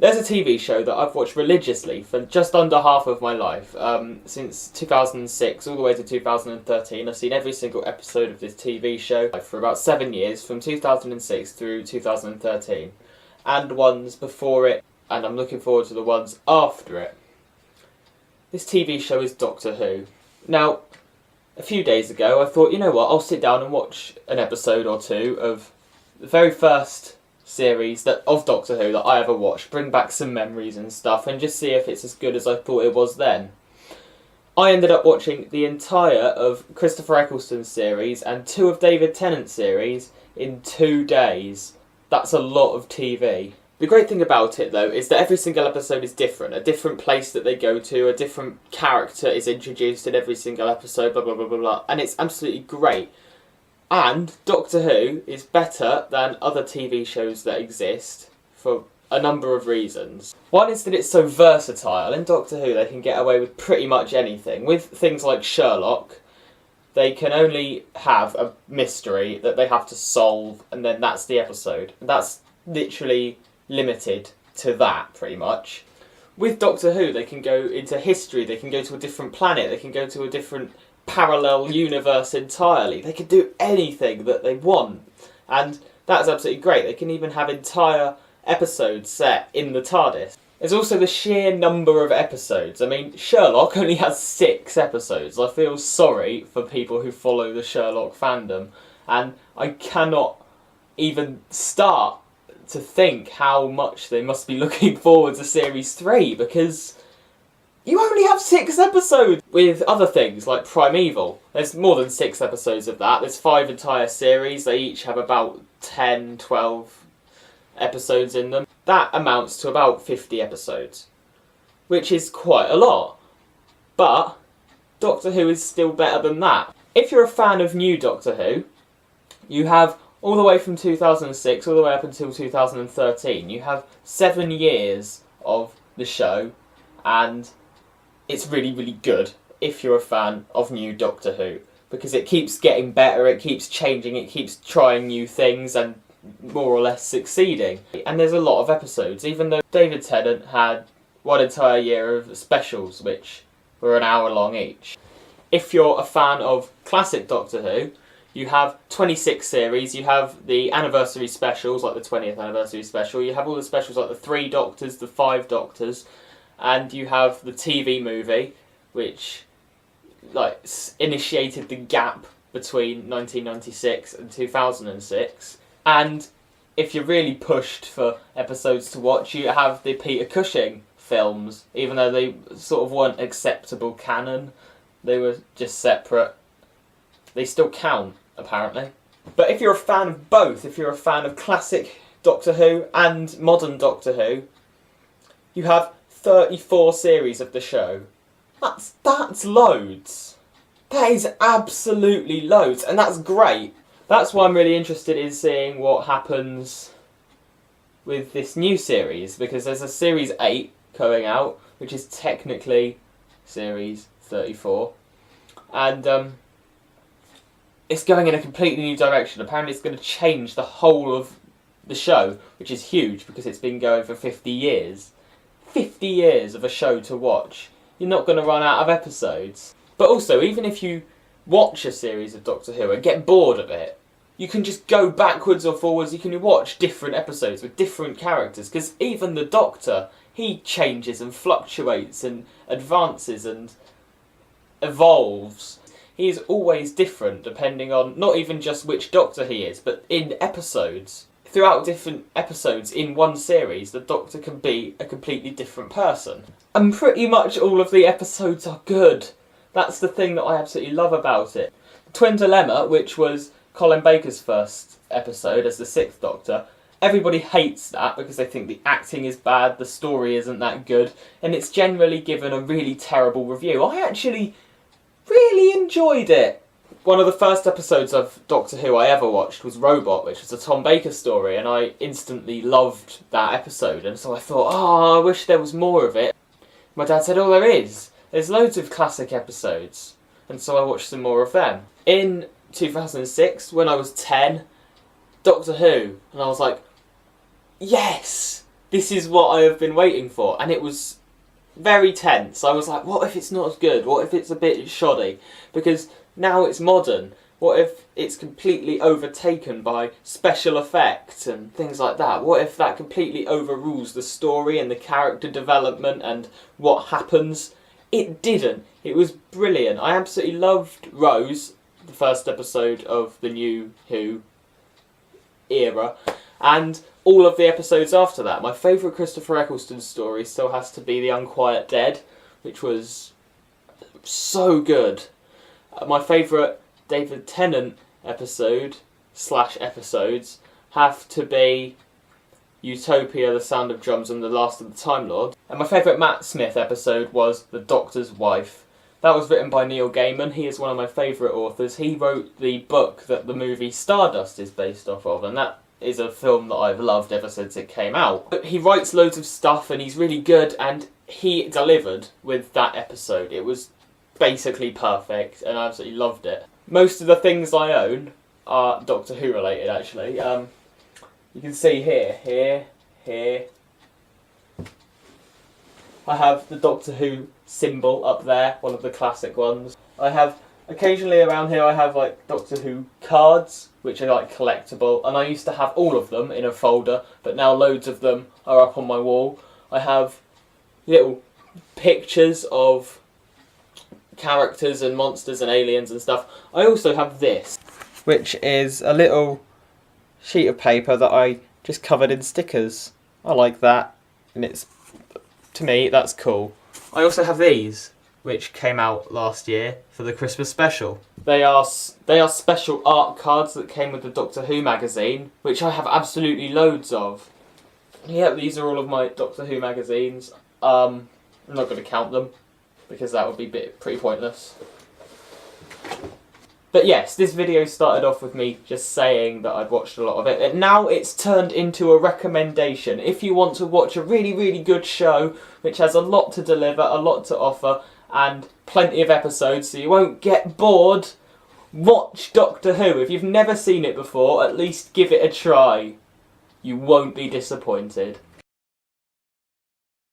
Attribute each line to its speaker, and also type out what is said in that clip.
Speaker 1: There's a TV show that I've watched religiously for just under half of my life, since 2006 all the way to 2013. I've seen every single episode of this TV show for about 7 years, from 2006 through 2013, and ones before it, and I'm looking forward to the ones after it. This TV show is Doctor Who. Now, a few days ago I thought, you know what, I'll sit down and watch an episode or two of the very first series of Doctor Who that I ever watched, bring back some memories and stuff, and just see if it's as good as I thought it was then. I ended up watching the entire of Christopher Eccleston's series and 2 of David Tennant's series in 2 days. That's a lot of TV. The great thing about it, though, is that every single episode is different. A different place that they go to, a different character is introduced in every single episode, blah blah blah blah blah, and it's absolutely great. And Doctor Who is better than other TV shows that exist for a number of reasons. One is that it's so versatile. In Doctor Who they can get away with pretty much anything. With things like Sherlock, they can only have a mystery that they have to solve, and then that's the episode. And that's literally limited to that, pretty much. With Doctor Who they can go into history, they can go to a different planet, they can go to a different parallel universe entirely. They can do anything that they want, and that's absolutely great. They can even have entire episodes set in the TARDIS. There's also the sheer number of episodes. I mean, Sherlock only has 6 episodes. I feel sorry for people who follow the Sherlock fandom, and I cannot even start to think how much they must be looking forward to Series 3, because you only have 6 episodes! With other things, like Primeval, there's more than 6 episodes of that. There's 5 entire series, they each have about 10, 12 episodes in them. That amounts to about 50 episodes, which is quite a lot. But Doctor Who is still better than that. If you're a fan of new Doctor Who, you have all the way from 2006 all the way up until 2013. You have 7 years of the show, and it's really, really good if you're a fan of new Doctor Who, because it keeps getting better, it keeps changing, it keeps trying new things and more or less succeeding. And there's a lot of episodes, even though David Tennant had 1 entire year of specials which were an hour long each. If you're a fan of classic Doctor Who, you have 26 series, you have the anniversary specials, like the 20th anniversary special, you have all the specials like the 3 Doctors, the 5 Doctors, and you have the TV movie, which initiated the gap between 1996 and 2006. And if you're really pushed for episodes to watch, you have the Peter Cushing films, even though they sort of weren't acceptable canon. They were just separate. They still count, apparently. But if you're a fan of both, if you're a fan of classic Doctor Who and modern Doctor Who, you have 34 series of the show. That's loads. That is absolutely loads, and that's great. That's why I'm really interested in seeing what happens with this new series, because there's a Series 8 coming out, which is technically Series 34, and it's going in a completely new direction. Apparently it's going to change the whole of the show, which is huge because it's been going for 50 years. 50 years of a show to watch. You're not going to run out of episodes. But also, even if you watch a series of Doctor Who and get bored of it, you can just go backwards or forwards. You can watch different episodes with different characters, because even the Doctor, he changes and fluctuates and advances and evolves. He is always different depending on not even just which Doctor he is, but in episodes. Throughout different episodes in one series, the Doctor can be a completely different person. And pretty much all of the episodes are good. That's the thing that I absolutely love about it. The Twin Dilemma, which was Colin Baker's first episode as the 6th Doctor, everybody hates that because they think the acting is bad, the story isn't that good, and it's generally given a really terrible review. I actually really enjoyed it. One of the first episodes of Doctor Who I ever watched was Robot, which was a Tom Baker story, and I instantly loved that episode, and so I thought, I wish there was more of it. My dad said, there is. There's loads of classic episodes, and so I watched some more of them. In 2006, when I was 10, Doctor Who, and I was like, yes! this is what I have been waiting for. And it was very tense. I was like, what if it's not as good? What if it's a bit shoddy? Because now it's modern. What if it's completely overtaken by special effects and things like that? What if that completely overrules the story and the character development and what happens? It didn't. It was brilliant. I absolutely loved Rose, the first episode of the New Who era, and all of the episodes after that. My favourite Christopher Eccleston story still has to be The Unquiet Dead, which was so good. My favourite David Tennant episodes have to be Utopia, The Sound of Drums and The Last of the Time Lord. And my favourite Matt Smith episode was The Doctor's Wife. That was written by Neil Gaiman. He is one of my favourite authors. He wrote the book that the movie Stardust is based off of, and that is a film that I've loved ever since it came out. But he writes loads of stuff and he's really good, and he delivered with that episode. It was basically perfect and I absolutely loved it. Most of the things I own are Doctor Who related, actually. You can see here. I have the Doctor Who symbol up there, one of the classic ones. I have, occasionally around here I have like Doctor Who cards, which are like collectible, and I used to have all of them in a folder, but now loads of them are up on my wall. I have little pictures of characters and monsters and aliens and stuff. I also have this, which is a little sheet of paper that I just covered in stickers. I like that, and it's, to me, that's cool. I also have these, which came out last year for the Christmas special. They are special art cards that came with the Doctor Who magazine, which I have absolutely loads of. Yeah, these are all of my Doctor Who magazines. I'm not going to count them, because that would be pretty pointless. But yes, this video started off with me just saying that I'd watched a lot of it, and now it's turned into a recommendation. If you want to watch a really, really good show, which has a lot to deliver, a lot to offer, and plenty of episodes so you won't get bored, watch Doctor Who. If you've never seen it before, at least give it a try. You won't be disappointed.